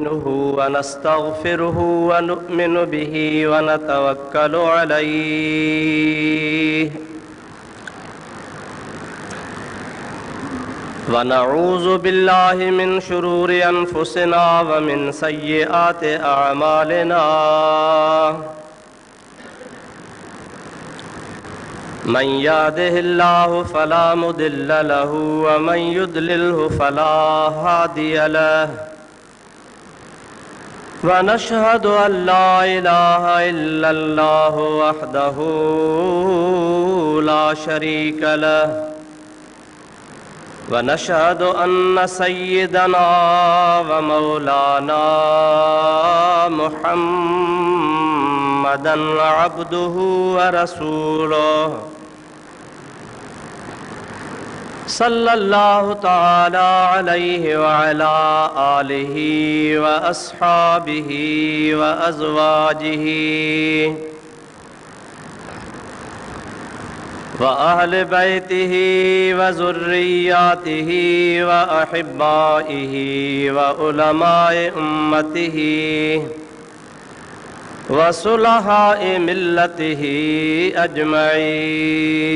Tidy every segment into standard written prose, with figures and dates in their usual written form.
ونستغفره ونؤمن به ونتوكل عليه ونعوذ بالله من شرور أنفسنا ومن سيئات أعمالنا من يهده الله فلا مضل له ومن يضلله فلا هادي له ونشهد أن لا إله إلا الله وحده لا شريك له ونشهد أن سيدنا ومولانا محمدا عبده ورسوله صلى الله تعالى عليه وعلى آله وأصحابه وأزواجه وأهل بيته وذرياته وأحبائه وعلماء أمته وصلحاء ملته أجمعين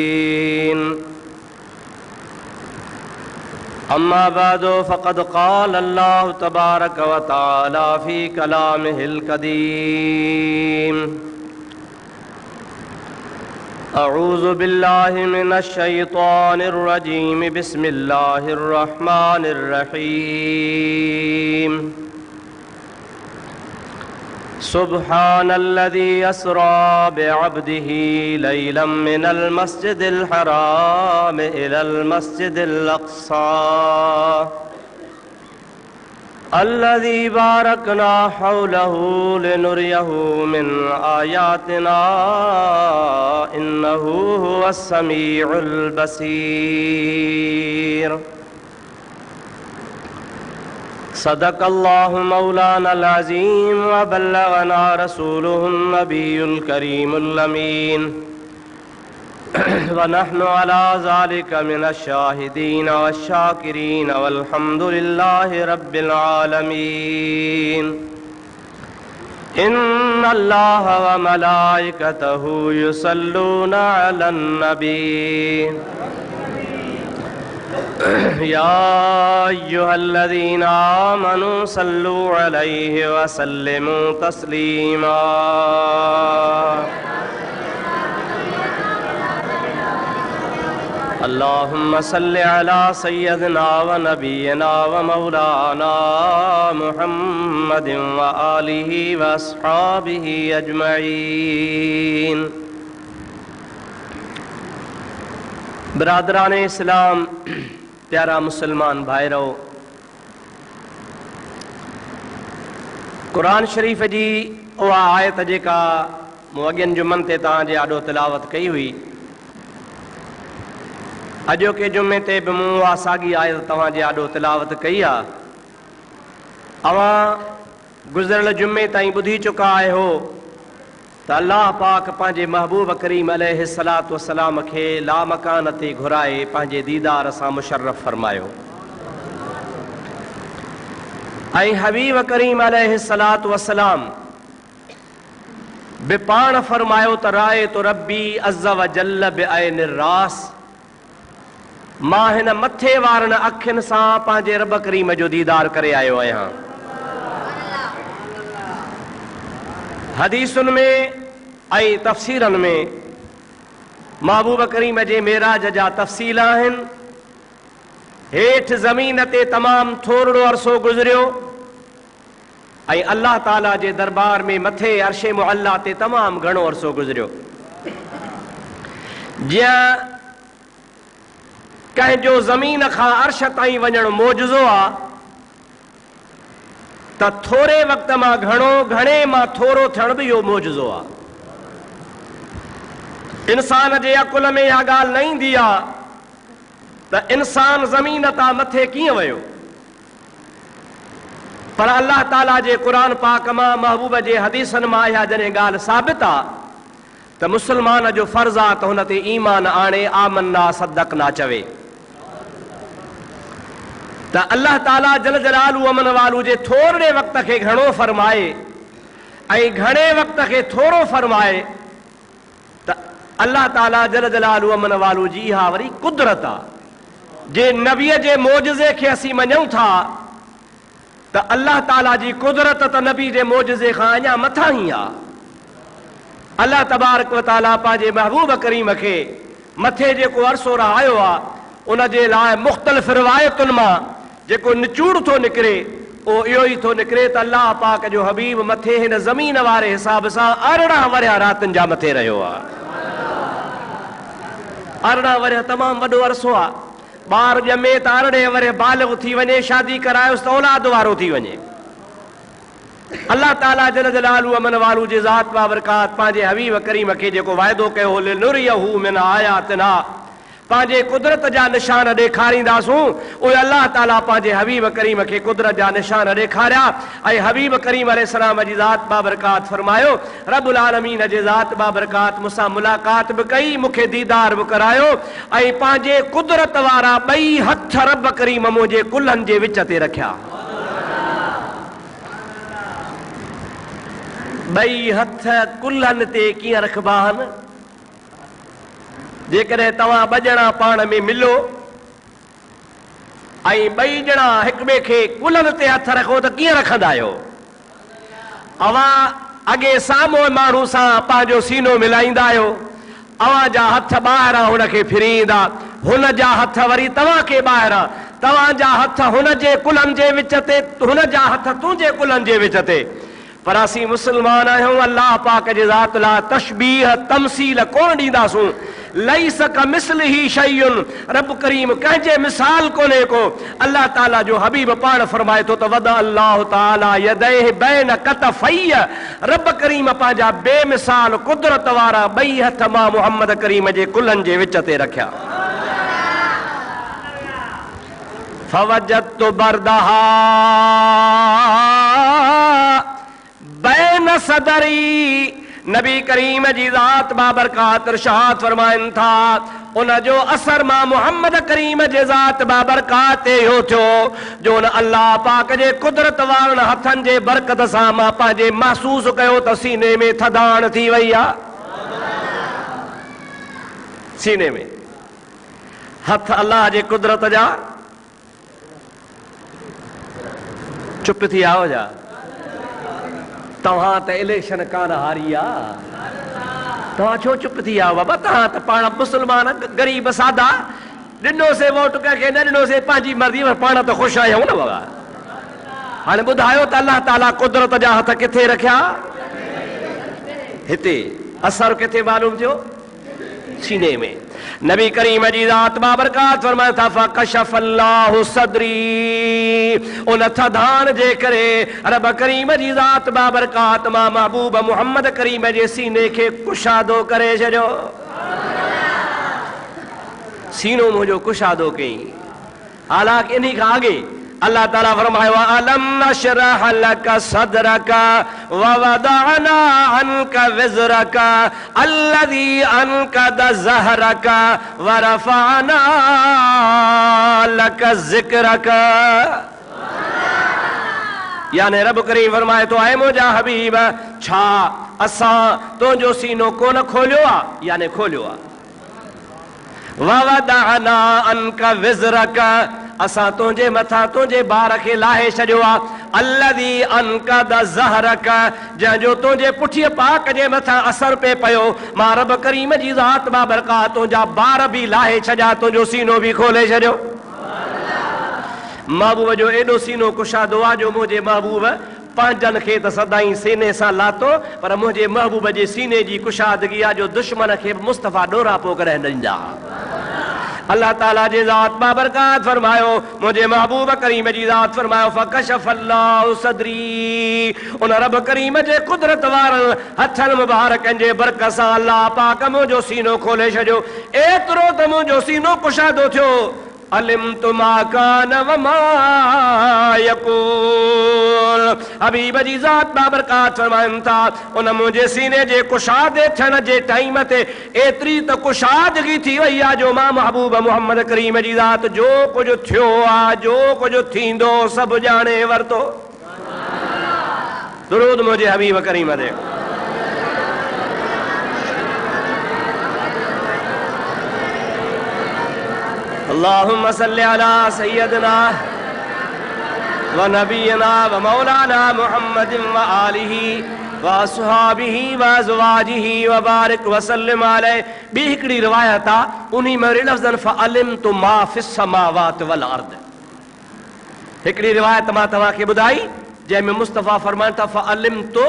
أما بعد فقد قال الله تبارك وتعالى في كلامه القديم أعوذ بالله من الشيطان الرجيم بسم الله الرحمن الرحيم سبحان الذي أسرى بعبده ليلا من المسجد الحرام إلى المسجد الأقصى الذي باركنا حوله لنريه من آياتنا إنه هو السميع البصير صدق الله مولانا العظيم وبلغنا رسوله النبي الكريم الأمين ونحن على ذلك من الشاهدين والشاكرين والحمد لله رب العالمين إن الله وملائكته يصلون على النبي يا أيها الذين آمنوا صلوا عليه وسلموا تسليما اللهم صل على سيدنا ونبينا ومولانا محمد وآله وأصحابه أجمعين बरादरान इस्लाम प्यारा मुसलमान भाइरो कुरान शरीफ़ जी उहा आयत जेका मूं अॻियनि जुमनि ते तव्हांजे आॾो तिलावत कई हुई अॼोके जुमे ते बि मूं उहा साॻी आयत तव्हांजे आॾो तिलावत कई आहे अवां गुज़िरियल जुमे ताईं ॿुधी चुका आहियो त अल्लाह पाक पंहिंजे महबूब करीम अलैहिस्सलातु वस्सलाम खे लामकान ते घुराए पंहिंजे दीदार सां मुशर्रफ फरमायो ऐं हबीब करीम अलैहिस्सलातु वस्सलाम बि पाण फरमायो त राए तो रब्बी अज़्ज़ व जल्ल बिअैनिर रास मां हिन मथे वारनि अखियुनि सां पंहिंजे रब करीम जो दीदार करे आयो आहियां हदीसुनि में ऐं तफ़सीरनि में महबूब करीम जे मेराज जा तफ़सील आहिनि हेठि ज़मीन ते तमामु थोरो अरसो गुज़रियो ऐं अल्लाह ताला जे दरबार में मथे अर्शे मुअल्ला ते तमामु घणो अरसो गुज़रियो जीअं कंहिंजो ज़मीन खां अर्श ताईं वञणु मौजज़ो आहे त थोरे वक़्त मां घणो घणे मां थोरो थियण बि इहो मौजज़ो आहे इंसान जे अकुल में इहा ॻाल्हि न ईंदी आहे त इंसान ज़मीन तां मथे कीअं वियो पर अल्लाह ताला जे क़ुरान पाक मां महबूब जे हदीसनि मां इहा जॾहिं ॻाल्हि साबित आहे त मुसलमान जो फ़र्ज़ु आहे त हुन ते ईमान आणे आमन्ना सदक़ना चवे त अल्लाह ताला जल जलालू अमन वालू जे थोरे वक़्त खे घणो फरमाए ऐं घणे वक़्त खे थोरो फरमाए त अल्लाह ताला जल जलालू अमन वालू जी इहा वरी कुदरत आहे। जे नबीअ जे मोजज़े खे असीं मञूं था त अल्लाह ताला जी कुदरत त नबी जे मोजज़े खां अञा मथां ई आहे। अल्लाह तबारक व ताला पंहिंजे महबूब करीम खे मथे जेको अरसो रहायो आहे उन जे लाइ मुख़्तलिफ़ रिवायतुनि मां जेको निचूड़ थो निकिरे उहो इहो ई थो निकिरे त अल्लाह पाक जो हबीब मथे हिन ज़मीन वारे हिसाब सां 18 वरिया रातिनि जा मथे रहियो आहे। 18 वरिया तमामु वॾो अरसो आहे। ॿार ॼमे त 18 वरे बालिग़ थी वञे, शादी करायोसि त औलाद वारो थी वञे। अल्लाह ताला जल जलालू अमन वालू जे ज़ात बाबरकात पंहिंजे हबीब करीम खे जेको वाइदो कयो लिनुरियहू मिन आयातिना, पंहिंजे कुदरत जा निशान ॾेखारींदासूं, उहे अल्लाह ताला पंहिंजे हबीब करीम खे कुदरत जा निशान ॾेखारिया ऐं हबीब करीम अलैहिस्सलाम जी ज़ात बाबरकात फरमायो रब्बुल आलमीन जे ज़ात बाबरकात मूंसां मुलाक़ात बि कई, मूंखे दीदार बि करायो ऐं पंहिंजे कुदरत वारा ॿई हथ रब करीम मुंहिंजे कुल्हनि जे विच ते रखिया। ॿई हथ कुल्हनि ते कीअं रखबा आहिनि? जेकॾहिं तव्हां ॿ ॼणा पाण में मिलो ऐं ॿई ॼणा हिक ॿिए खे कुल्हनि ते हथ रखो त कीअं रखंदा आहियो? अवां अॻे साम्हूं माण्हू सां पंहिंजो सीनो मिलाईंदा आहियो, अवां जा हथ ॿाहिरां हुनखे फिरींदा, हुन जा हथ वरी तव्हांखे ॿाहिरां, तव्हांजा हथ हुन जे कुल्हनि जे विच ते, हुन जा हथ तुंहिंजे कुल्हनि जे विच ते। पर असीं मुस्लमान आहियूं, अल्लाह पाक जे ज़ात ला तशबीह तमसील कोन ॾींदासूं। लैस कमिस्लिही शैउन, रब करीम कंहिंजे मिसाल कोन्हे को। अल्लाह ताला जो हबीब पाण फरमाए थो त वदा अल्लाह ताला यदैहि बैन कतफैय, रब करीम पंहिंजा बेमिसाल कुदरत वारा ॿई हथ मां मुहम्मद करीम जे कुल्हनि जे विच ते रखिया। फवजदतु बरदहा बैन सदरी, नबी करीम जी ज़ात बाबरकात इरशाद फरमाइनि था उन जो असर मां मुहम्मद करीम जे ज़ात बाबरकात ते इहो थियो जो उन अल्लाह पाक जे कुदरत वारनि हथनि जे बरकत सां मां पंहिंजे महसूस कयो त सीने में थधाण थी वई आहे। सीने में हथ अल्लाह जे कुदरत जा। चुप थी आओ जा, तव्हां त इलेक्शन कान हारी आहे, तव्हां छो चुप थी आओ बाबा? तव्हां त पाण मुस्लमान ग़रीब सादा, ॾिनोसीं वोट कंहिंखे न ॾिनोसीं पंहिंजी मर्ज़ी, पाण त ख़ुशि आहियूं न बाबा। हाणे ॿुधायो त अल्लाह ताला कुदरत जा हथ किथे रखिया? हिते। असर किथे मालूम थियो? सीने में। नबी करीम जी ज़ात बाबरकात फरमाए था फकशफ अल्लाहु सदरी, उन थधान जे करे रब करीम जी ज़ात बाबरकात मां महबूब मुहम्मद करीम जे सीने खे कुशादो करे छॾियो। सीनो मुंहिंजो कुशादो कई। हालांकि इन्ही खां अॻे अल्लाह ताला फरमायो अलम नशरह लक सदरक व वदअना अनक विज़रक अल्लज़ी अनक़द ज़हरक व रफ़अना लक ज़िक्रक। यानी रब करीम फरमाए तो ऐ मुंहिंजा हबीब, छा असां तुंहिंजो सीनो कोन खोलियो आहे? यानी खोलियो आहे। ववदअना अनक विज़रक, असां तुंहिंजे मथां तुंहिंजे बार खे लाहे छॾियो आहे। अल्लज़ी अनक़द ज़हरक, जंहिंजो तुंहिंजे पुठीअ पाक जे मथां असर पे पियो, मां रब करीम जी ज़ात बाबरकात तुंहिंजा बार बि लाहे छॾिया, तुंहिंजो सीनो बि खोले छॾियो। महबूब जो एॾो सीनो कुशादो आहे जो मुंहिंजे महबूब पंहिंजनि खे त सदाईं सीने सां लातो, पर मुंहिंजे महबूब जे सीने जी कुशादगी आहे जो दुश्मन खे बि मुस्तफ़ा ॾोरा पोइ करे ॾींदा। अल्लाह ताला जे ज़ात बाबरकात फरमायो, मुंहिंजे महबूब करीम जी ज़ात फरमायो फकशफ अल्लाहु सदरी, उन रब करीम जे कुदरत वारनि हथनि मुबारकनि जे बरकत सां अल्लाह पाक मुंहिंजो सीनो खोले छॾियो। एतिरो त मुंहिंजो सीनो कुशादो थियो अलिमतु मा कान व मा यकून। हबीब जी ज़ात बाबरकात फरमाइनि था उन मुंहिंजे सीने जे कुशादे थियण जे टाइम ते एतिरी त कुशादगी थी वई आहे जो मां महबूब मोहम्मद करीम जी ज़ात जो कुझु थियो आहे जो कुझु थींदो सभु ॼाणे वरितो। दुरूद मुंहिंजे हबीब करीम ते। अल्लाहुम्मा सल्लि अला सय्यदना व नबीना व मौलाना मुहम्मदिन व आलिही व असहाबिही व अज़वाजिही व बारिक व सल्लिम अलैहि। ॿी हिकिड़ी रिवायत आहे उन्ही में लफ़्ज़न फ़अलिमतु मा फ़िस समावाति वल अर्द। हिकिड़ी रिवायत मां तव्हांखे ॿुधाई जंहिंमें मुस्तफ़ा फरमाइनि था फ़अलिमतु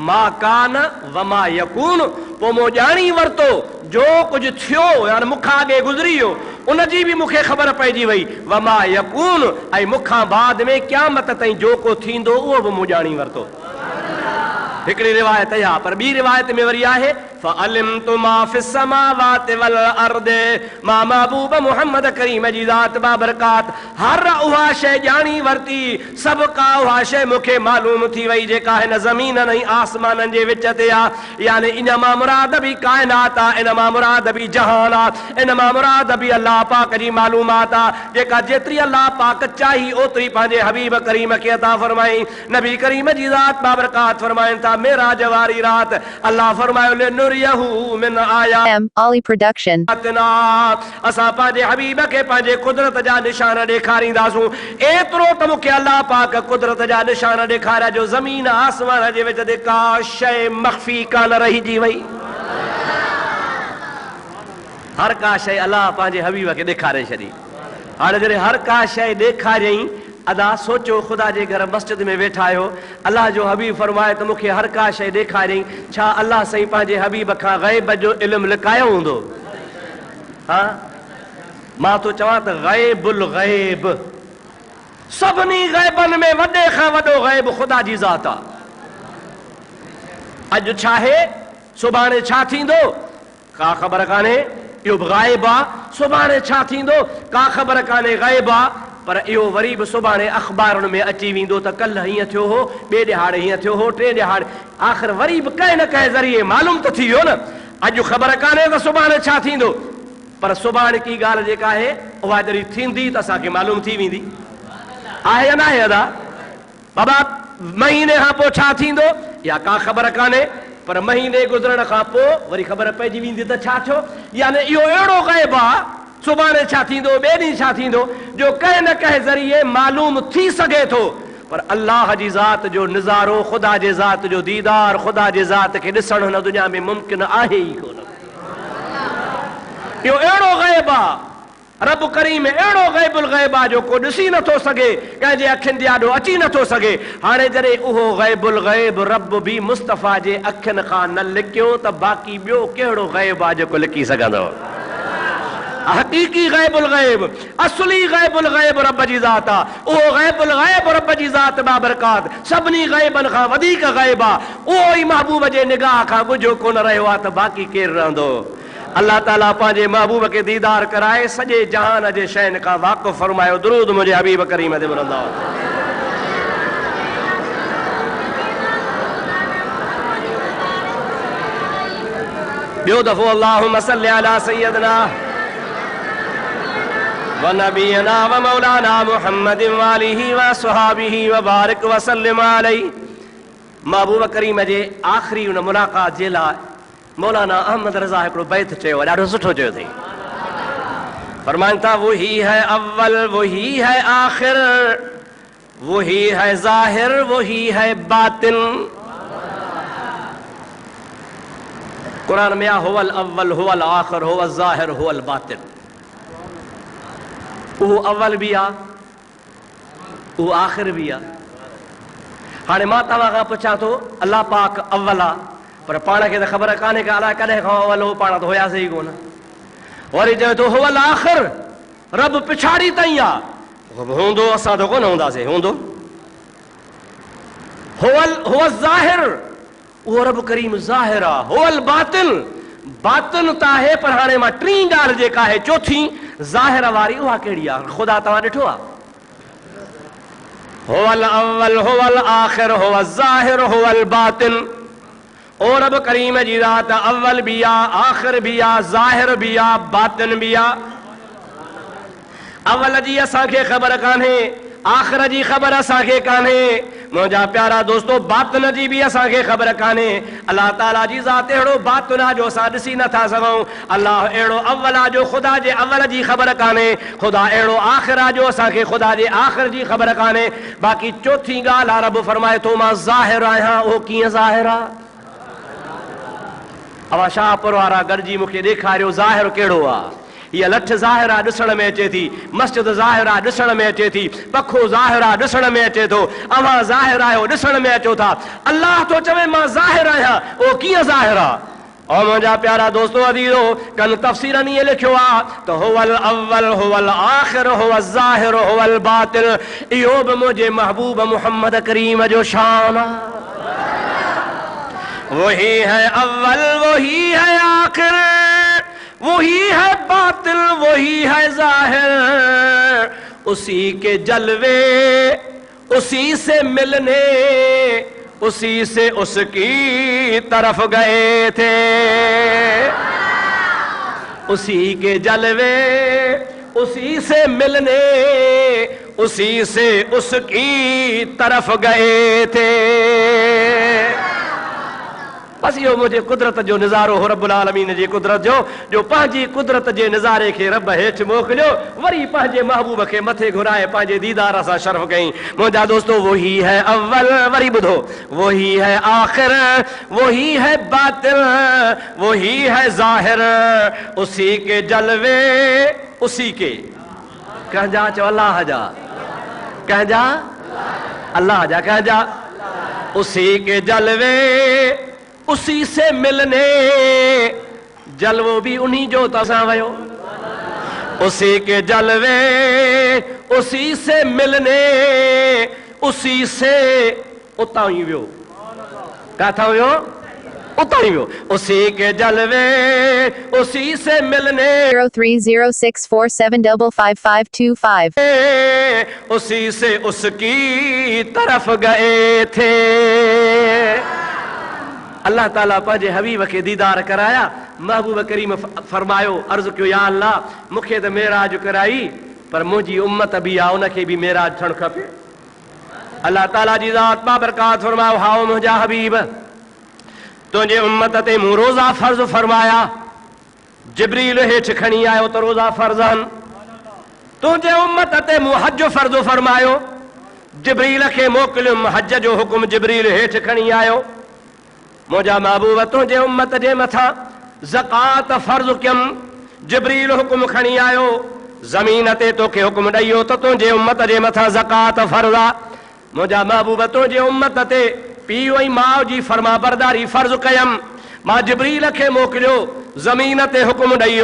मा कान व मा यकून। पोइ मूं ॼाणी वरितो जो कुझु थियो यानी मूंखां अॻे गुज़री वियो उनजी बि मूंखे ख़बर पइजी वई व मा यकून ऐं मूंखां बाद में क़यामत ताईं जो को थींदो उहो बि मूं ॼाणी वरितो। हिकिड़ी रिवायत आहे पर ॿी रिवायत में वरी आहे फ़अलिमतु मा फ़िस समावाति वल अर्द। मां महबूब मोहम्मद करीम जी ज़ात बाबरकात हर उहा शइ ॼाणी वरिती सभु का उहा शइ मूंखे मालूम थी वई जेका हिन ज़मीननि ऐं आसमाननि जे विच ते आहे। यानी इन मां मुराद बि काइनात आहे इन मां मुराद बि जहान आहे इन मां मुराद बि अल्लाह पाक जी मालूमात आहे जेका जेतिरी अल्लाह पाक चाही ओतिरी पंहिंजे हबीब करीम खे अता फरमाई। नबी करीम जी ज़ात बाबरकात फरमाइनि था मेराज वारी रात अल्लाह फरमायो मिन आयातिना Ali Production. असां पंहिंजे हबीब खे पंहिंजे कुदरत जा निशान ॾेखारींदासूं। एतिरो त मूंखे अल्लाह पाक कुदरत जा निशान ॾेखारिया जो ज़मीन आसमान जे विच ते का शइ मख़फ़ी कान रहिजी वई। हर का शइ अल्लाह पंहिंजे हबीब खे ॾेखारे छॾी। हाणे जॾहिं हर का शइ ॾेखारियईं अदा सोचो ख़ुदा जे घर मस्जिद में वेठा आहियो अल्लाह जो हबीब फरमाए त मूंखे हर का शइ ॾेखारियईं छा अल्लाह साईं पंहिंजे हबीब खां ग़ैब जो इल्मु लिकायो हूंदो? हा मां तो चवां त ग़ैबुल ग़ैब सभिनी ग़ैबनि में वॾे खां वॾो ग़ैब ख़ुदा जी ज़ात आहे। अॼु छा आहे सुभाणे छा थींदो का ख़बर कान्हे इहो बि ग़ैब आहे। सुभाणे छा थींदो का ख़बर कान्हे ग़ैब आहे। पर इहो वरी बि सुभाणे अख़बारुनि में अची वेंदो त कल्ह हीअं थियो हो ॿिए ॾिहाड़े हीअं थियो हो टे ॾिहाड़े आख़िर वरी बि कंहिं न कंहिं ज़रिए मालूम त थी वियो न। अॼु ख़बर कान्हे त सुभाणे छा थींदो पर सुभाणे की ॻाल्हि जेका आहे उहा जॾहिं थींदी त असांखे मालूम थी वेंदी। आहे या न आहे अदा बाबा महीने खां पोइ छा थींदो या का ख़बर कान्हे पर महीने गुज़रण खां पोइ वरी ख़बर पइजी वेंदी त छा थियो। यानी इहो अहिड़ो ग़ैब आहे सुभाणे छा थींदो ॿिए ॾींहुं छा थींदो जो कंहिं न कंहिं ज़रिए मालूम थी सघे थो। पर अल्लाह जी ज़ात जो निज़ारो ख़ुदा जे ज़ात जो दीदार ख़ुदा जे ज़ात खे ॾिसणु हिन दुनिया में मुमकिन आहे ई कोन। इहो अहिड़ो ग़ैब आहे रब करीम अहिड़ो ग़ैबुल ग़ैब आहे जो को ॾिसी नथो सघे कंहिंजे अखियुनि जे आॾो अची नथो सघे। हाणे जॾहिं उहो ग़ैबुल ग़ैब रब बि मुस्तफ़ा जे अखियुनि खां न लिकियो त बाक़ी ॿियो कहिड़ो ग़ैब आहे जेको लिकी सघंदो। हक़ीक़ी ग़ैबुल ग़ैब असली ग़ैबुल ग़ैब रब जी ज़ात आहे। उहो ग़ैबुल ग़ैब रब जी ज़ात बाबरकात सभिनी ग़ैबनि खां वधीक ग़ैब आहे। उहो ई महबूब जे निगाह खां ॻुझो कोन रहियो आहे त बाक़ी केरु रहंदो। अल्लाह ताला पंहिंजे महबूब खे दीदार कराए सॼे जहान जे शयुनि खां वाक़ुफ़ फरमायो। दुरूद मुंहिंजे हबीब करीम ते मिलंदा। ॿियो दफ़ो अल्लाहुम्मा सल्लि अला सय्यदना व नबीना व मौलाना मुहम्मदिन व आलिही व असहाबिही व बारिक व सल्लिम अलैहि। महबूब करीम जे आख़िरी उन मुलाक़ात जे लाइ मौलाना अहमद रज़ा हिकिड़ो बैत चयो ॾाढो सुठो चयो अथई। फरमाइनि था वही है अव्वल वही है आखिर वही है ज़ाहिर वही है बातिन। कुरान में हुवल अव्वल हुवल आखिर हुवल ज़ाहिर हुवल बातिन। उहो अव्वल भी आहे उहो आख़िर भी आहे। हाणे मां तव्हां खां पुछां थो अल्लाह पाक अव्वल आहे पर पाण खे त ख़बर कान्हे का अलाए कॾहिं खां अव्वल हो पाण त हुयासीं ई कोन। वरी चयो थो हुवल आख़िर रब पिछाड़ी ताईं आहे हूंदो असां त कोन हूंदासीं हूंदो। हुवल ज़ाहिर उहो रब करीम ज़ाहिर आहे। हुवल बातिन बातिन त आहे पर हाणे मां टी ॻाल्हि जेका आहे चौथी ज़ाहिर वारी उहा कहिड़ी आहे? ख़ुदा तव्हां ॾिठो आहे? हुवल अव्वल हुवल आखिर हुवल ज़ाहिर हुवल बातिन। ओ रब करीम जी ज़ात अव्वल भी आहे, आखिर भी आहे, ज़ाहिर भी आहे, बातिन भी आहे। अव्वल जी असांखे ख़बर कान्हे, आखिर जी ख़बर असांखे कान्हे, मुंहिंजा प्यारा दोस्तो बातिन जी बि असांखे ख़बर कान्हे। अलाह ताला जी ज़ात अहिड़ो बातिन आहे जो असां ॾिसी नथा सघूं। अलाह अहिड़ो अव्वल आहे जो ख़ुदा जे अव्वल जी ख़बर कान्हे। ख़ुदा अहिड़ो आख़िर आहे जो असांखे ख़ुदा जे आख़िर जी ख़बर कान्हे। बाक़ी चौथी ॻाल्हि आहे, रब फरमाए थो मां ज़ाहिर आहियां। उहो कीअं ज़ाहिर आहे? अवा शाहपुर वारा गॾिजी मूंखे ॾेखारियो ज़ाहिर कहिड़ो आहे। हीअ लठ ज़ाहिरा ॾिसण में अचे थी, मस्जिद ज़ाहिरा ॾिसण में अचे थी, पखो ज़ाहिरा ॾिसण में अचे थो, अवां ज़ाहिर आहियो ॾिसण में अचो था। अल्लाह थो चवे मां ज़ाहिर आहियां, उहो कीअं ज़ाहिर आहे? और मुंहिंजा प्यारा दोस्तो अदीज़ो कन तफ़सीरनि ईअं लिखियो आहे त हुवल अव्वल हुवल आखिर हुवल ज़ाहिर हुवल बातिन। इहो बि मुंहिंजे महबूब मुहम्मद करीम जो शान आहे। वही है अव्वल, वही है आखिर, वही है बातिल, वही है ज़ाहिर। उसी के जलवे उसी से मिलने, उसी से उसकी तरफ गए थे। उसी के जलवे उसी से मिलने, उसी से उसकी तरफ गए थे। बस इहो मुंहिंजे कुदरत जो नज़ारो हो, रब्बुल आलमीन जी कुदरत जो पंहिंजी कुदरत जे नज़ारे खे रब हेठि मोकिलियो, वरी पंहिंजे महबूब खे मथे घुराए पंहिंजे दीदार सां शर्फ कई। मुंहिंजा दोस्तो वही है अव्वल, वरी ॿुधो, वही है आखिर, वही है बातिल, वही है ज़ाहिर। उसी के जलवे, उसी के कंहिंजा चओ अल्लाह जा, कंहिंजा अल्लाह जा, कंहिंजा उसी के जलवे उसी से मिलने, जलवो भी उन्हीं जो तसा वयो। उसी के जलवे उसी से मिलने, उसी से उतां ही वियो, काथां वियो? उतां ही वियो। उसी के जलवे उसी से मिलने 030647555525 उसी से उसकी तरफ गए थे। अल्लाह ताला पंहिंजे हबीब खे दीदार कराया। महबूब करीम फरमायो, अर्ज़ कयो या अल्लाह मूंखे त मेराज कराई, पर मुंहिंजी उम्मत बि आहे, उनखे बि मेराज थियणु खपे। अल्लाह ताला जी ज़ात बाबरकात फरमायो, हाओ मुंहिंजा हबीब, तुंहिंजे उम्मत ते मूं रोज़ा फर्ज़ फरमाया। जिब्रील हेठि खणी आयो त रोज़ा फर्ज़ आहिनि। तुंहिंजे उम्मत ते मूं हज फर्ज़ फरमायो। जिब्रील खे मोकिलियुमि, हज जो हुकुम जिब्रील हेठि खणी आयो। मुंहिंजा महबूब तुंहिंजे उम्मत जे मथां ज़कात फर्ज़ कयमि। जिब्रील हुकुम खणी आयो, ज़मीन ते तोखे हुकुम ॾेई त तुंहिंजे उम्मत जे मथां ज़कात फर्ज़ आहे। मुंहिंजा महबूब तुंहिंजे उम्मत ते पीउ ऐं माउ जी फर्मा बरदारी फर्ज़ कयमि। मां जिब्रील खे मोकिलियो, ज़मीन ते हुकुम ॾेई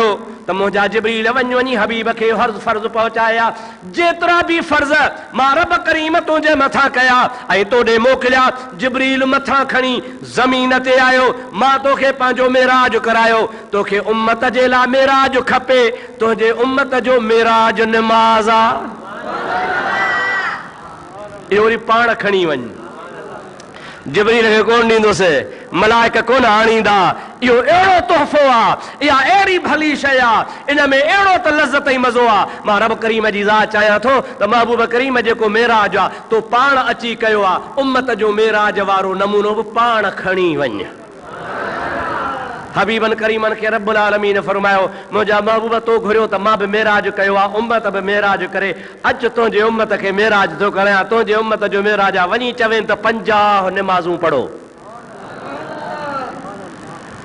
त मुंहिंजा जिब्रील वञी हबीब खे हर फर्ज़ पहुचाया। जेतिरा बि फर्ज़ मां रब करीम तुंहिंजे मथां कया ऐं तोॾे मोकिलिया, जिब्रील मथां खणी ज़मीन ते आयो। मां तोखे पंहिंजो मेराज करायो। तोखे उम्मत जे लाइ मेराज खपे, तुंहिंजे उम्मत जो मेराज निमाज़ आहे। इहो वरी पाण खणी वञ, जिब्रील खे कोन ॾींदुसि, मलाइक कोन आणींदा। इहो अहिड़ो तोहफ़ो आहे, इहा अहिड़ी भली शइ आहे, इन में अहिड़ो त लज़त ऐं मज़ो आहे। मां रब करीम जी ज़ात चाहियां थो त महबूब करीम जेको मेराज आहे तो पाण अची कयो आहे। उम्मत जो मेराज वारो नमूनो बि पाण खणी वञ। हबीबन करीमन खे रब्बुल आलमीन फरमायो, मुंहिंजा महबूब तो घुरियो त मां बि मेराज कयो आहे, उम्मत बि मेराज करे। अच तुंहिंजे उम्मत खे मेराज थो करां। तुंहिंजे उम्मत जो मेराज आहे, वञी चवें त 50 निमाज़ूं पढ़ो।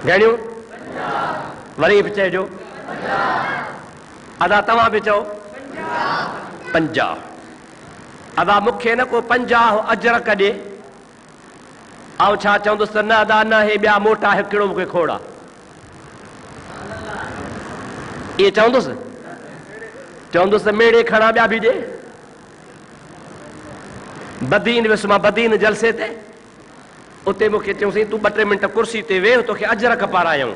घणियूं? वरी बि चइजो, अदा तव्हां बि चओ 50। अदा मूंखे न को 50 अजरक ॾे, ऐं छा चवंदुसि त न अदा न, हे ॿिया मोटा हिकिड़ो मूंखे खोड़ा, इहे चवंदुसि? चवंदुसि त मेड़े खणा ॿिया बि ॾे। बदीन वियुसि मां, बदीन जलसे ते, उते मूंखे चयोसीं तूं 2-3 मिंट कुर्सी ते वेह, तोखे अजरक पारायूं।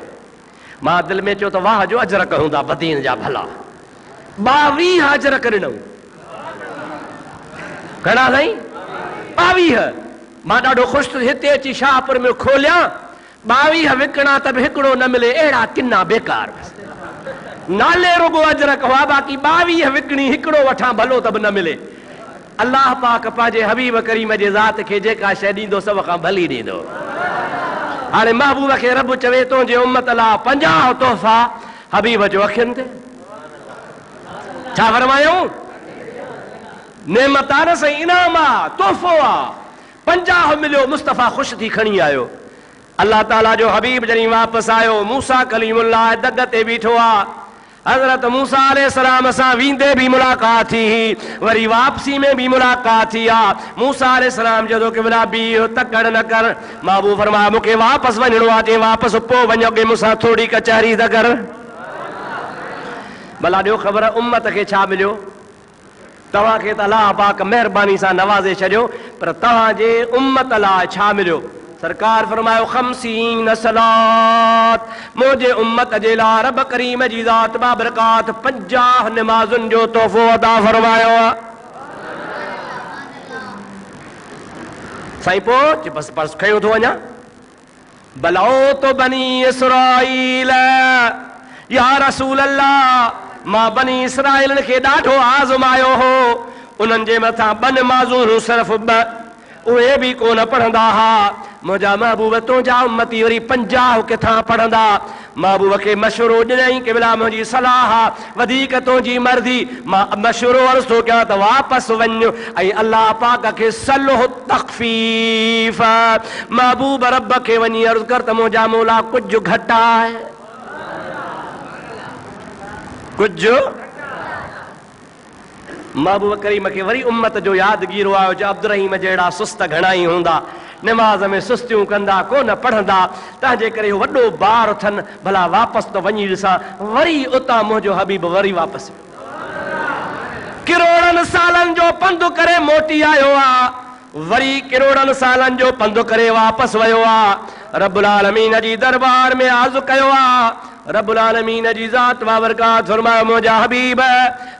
मां दिल में चयो त वाह जो अजर कहूंदा बदीन जा भला 22 अजर करिणो घणा साईं 22 मां ॾाढो ख़ुशि थी हिते अची शाहपुर में खोलिया 22 विकणा त बि हिकिड़ो न मिले अहिड़ा किना बेकार नाले रुगो अजर कवा बाक़ी 22 विकणी हिकिड़ो वठां भलो त बि न मिले अल्लाह पाक पंहिंजे हबीब करीम जे ज़ात खे जेका शइ ॾींदो सभ खां भली ॾींदो हाणे महबूब खे रब चवे थो जे उम्मत लाइ 50 तोहफ़ा हबीब जो अखियुनि ते छा फरमायूं नेमत आहे न साईं इनाम आहे तोहफ़ो आहे 50 मिलियो मुस्तफ़ा ख़ुशि थी खणी आयो अल्लाह ताला जो हबीब जॾहिं वापसि आयो मूसा कलीमुल्लाह दग ते बीठो आहे हज़रत मूसा अलैहिस्सलाम सां वींदे भी मुलाकात थी वरी वापसी में भी मुलाकात थी आहे मूसा अलैहिस्सलाम जदो क़िबला बीहो तकड़ न कर महबूब फरमाया मूंखे वापसि वञिणो आहे जे वापसि पोइ वञोगे मूंसां थोरी कचहरी त कर भला ॾियो ख़बर उम्मत खे छा मिलियो तव्हांखे त अलाह पाक महिरबानी सां नवाज़े छॾियो पर तव्हांजे उम्मत लाइ छा मिलियो सरकार फरमायो 50 सलात मुझे उम्मत जे लाइ रब करीम जी ज़ात बाबरकात 50 नमाज़ुनि जो तोहफ़ो अदा फरमायो आहे साईं पोइ बस बस खयो थो वञा बलाओ तो बनी इसराईल या रसूल अल्लाह मां बनी इसराईल खे ॾाढो आज़मायो हो उन्हनि जे मथां 2 नमाज़ूं सिर्फ़ 2 उहे भी कोन पढ़ंदा हा मुंहिंजा महबूब तुंहिंजा उम्मती वरी 50 किथां पढ़ंदा महबूब खे मशवरो ॾिनई कि बिला मुंहिंजी सलाह वधीक तुंहिंजी मर्ज़ी मां मशवरो अर्ज़ थो कयां त वापसि वञ ऐं अल्लाह पाक खे सलह तख़फ़ीफ़ महबूब रब खे वञी अर्ज़ कर त मुंहिंजा मौला कुझु घटि आहे कुझु महबूब करीम खे वरी उम्मत जो यादगीरो आयो जो अब्दुर्रहीम जहिड़ा सुस्त घणा ई हूंदा नमाज़ में सुस्तियूं कंदा कोन पढ़ंदा तंहिंजे करे वॾो बार अथनि भला वापसि त वञी ॾिसां वरी उतां मुंहिंजो हबीब वरी वापसि किरोड़नि सालनि जो पंधु करे मोटी आयो आहे वरी किरोड़नि सालनि जो पंधु करे वापसि वियो आहे रब्बुल आलमीन जी दरबार में अर्ज़ कयो आहे रब्बुल आलमीन जी ज़ात बाबरकात फरमायो मुंहिंजा हबीब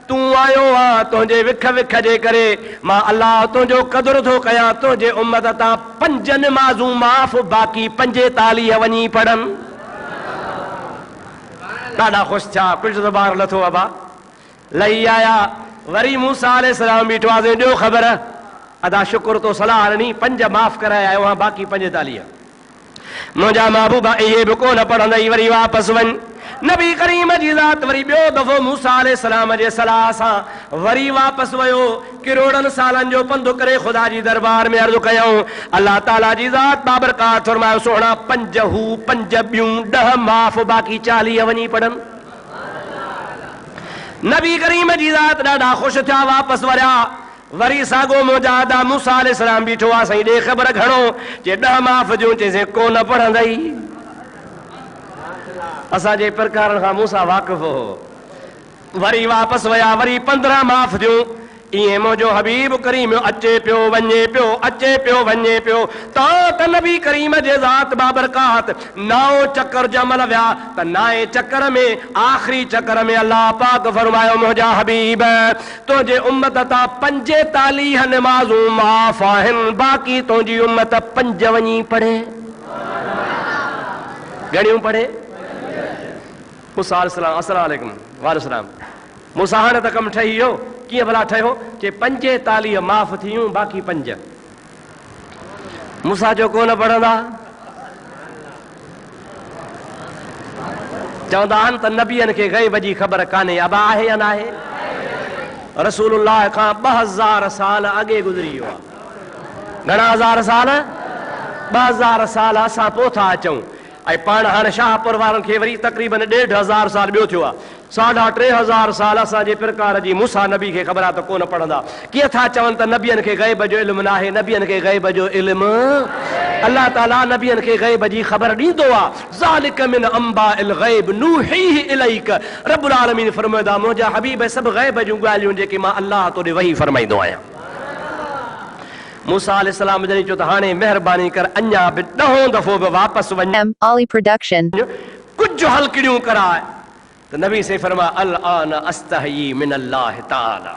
तूं आयो आहे तुंहिंजे विख विख जे करे मां अल्लाह तुंहिंजो क़दुरु थो कयां तुंहिंजे उम्मत तां 5 नमाज़ूं माफ़ बाक़ी 45 वञी पढ़नि ॾाढा ख़ुशि थिया कुझु त ॿार लथो अबा लही आया वरी मूसा अलैहिस्सलाम बीठो आहे ॾियो ख़बर अदा शुक्र तो सलाह ॾिनी 5 माफ़ कराए आयो आहियां बाक़ी 45 मुंहिंजा महबूबा इहे बि कोन पढ़ंदई वरी वापसि वञ नबी करीम जी ज़ात वरी ॿियो दफ़ो मूसा अलैहिस्सलाम जे सलाह सां वरी वापसि वियो किरोड़नि सालनि जो पंधु करे ख़ुदा जी दरबार में अर्ज़ कयऊं अल्लाह ताला जी ज़ात बाबरकात फरमायो सोना 5 हू 5 ॿियूं 10 माफ़ बाक़ी 40 वञी पढ़नि नबी करीम जी ज़ात ॾाढा ख़ुशि थिया वापसि वरिया वरी सागो मुजादा मूसा अलैहिस्सलाम बीठो आहे साईं ॾे ख़बर घणो जे 10 माफ़ ॾियूं चइसि कोन पढ़ंदई असांजे प्रकारनि खां मूसा वाक़िफ़ हो वरी वापसि विया वरी 15 माफ़ ॾियूं ईअं मुंहिंजो हबीब करीम अचे पियो वञे पियो अचे पियो वञे पियो त नबी करीम जे ज़ात बाबरकात 9 चकर जमल विया त 9 चकर में आख़िरी चकर में अल्लाह पाक फरमायो मुंहिंजा हबीब तुंहिंजे उम्मत तां 45 नमाज़ूं माफ़ आहिनि बाक़ी तुंहिंजी उम्मत 5 वञी पढ़े घणियूं पढ़े मूसा अलैहिस्सलाम अस्सलाम वालेकुम वालेकुम मूसा हाणे त कमु ठही वियो कीअं भला ठहियो जे 45 माफ़ थियूं बाक़ी 5 मूसा जो कोन पढ़ंदा चवंदा आहिनि त नबियनि खे ग़ैब जी ख़बर कान्हे अब आहे या न आहे रसूलुल्लाह खां 2000 साल अॻे गुज़री वियो आहे घणा हज़ार साल 2000 साल असां पोइ था अचूं ऐं पाण हाणे शाहपुर वारनि खे वरी तक़रीबन 1500 साल ॿियो थियो आहे 3500 साल असांजे प्रकार जी मूसा नबी खे ख़बर आहे त कोन पढ़ंदा कीअं था चवनि त नबियनि खे ग़ैब जो इल्मु न आहे नबियनि खे ग़ैब जो इल्मु अल्लाह ताला नबियनि खे ग़ैब जी ख़बर ॾींदो आहे ज़ालिक मिन अंबाइल ग़ैब नूहीही इलैक रब्बुल आलमीन फरमाईंदा मुंहिंजा हबीब सभु ग़ैब जूं ॻाल्हियूं जेके मां अल्लाह तोॾे वही फरमाईंदो आहियां मूसा अलैहिस्सलाम जॾहिं चयो त हाणे महिरबानी कर अञा बि 10 दफ़ो बि वापसि वञ M. Ollie Production. कुझु कुछ हल्कड़ियों कराए तो नबी से फरमा अल आन अस्तही मिन अल्लाह ताला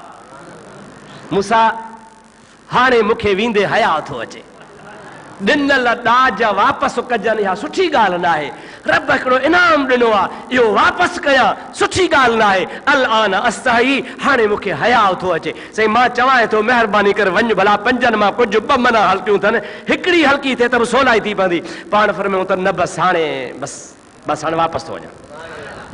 मूसा हाणे मूंखे वींदे हया थो अचे ॾिनल ॾाज वापसि कजनि इहा सुठी ॻाल्हि न आहे रब हिकिड़ो इनाम ॾिनो आहे इहो वापसि कयां सुठी ॻाल्हि न आहे अल आन अस्तही हाणे मूंखे हया थो अचे साईं मां चवां थो महिरबानी करे वञ भला पंजनि मां कुझु ॿ मना हल्कियूं अथनि हिकिड़ी हल्की थिए त बि सवलाई थी पवंदी पाण फरमायूं त न बसि हाणे बसि हाणे वापसि थो वञा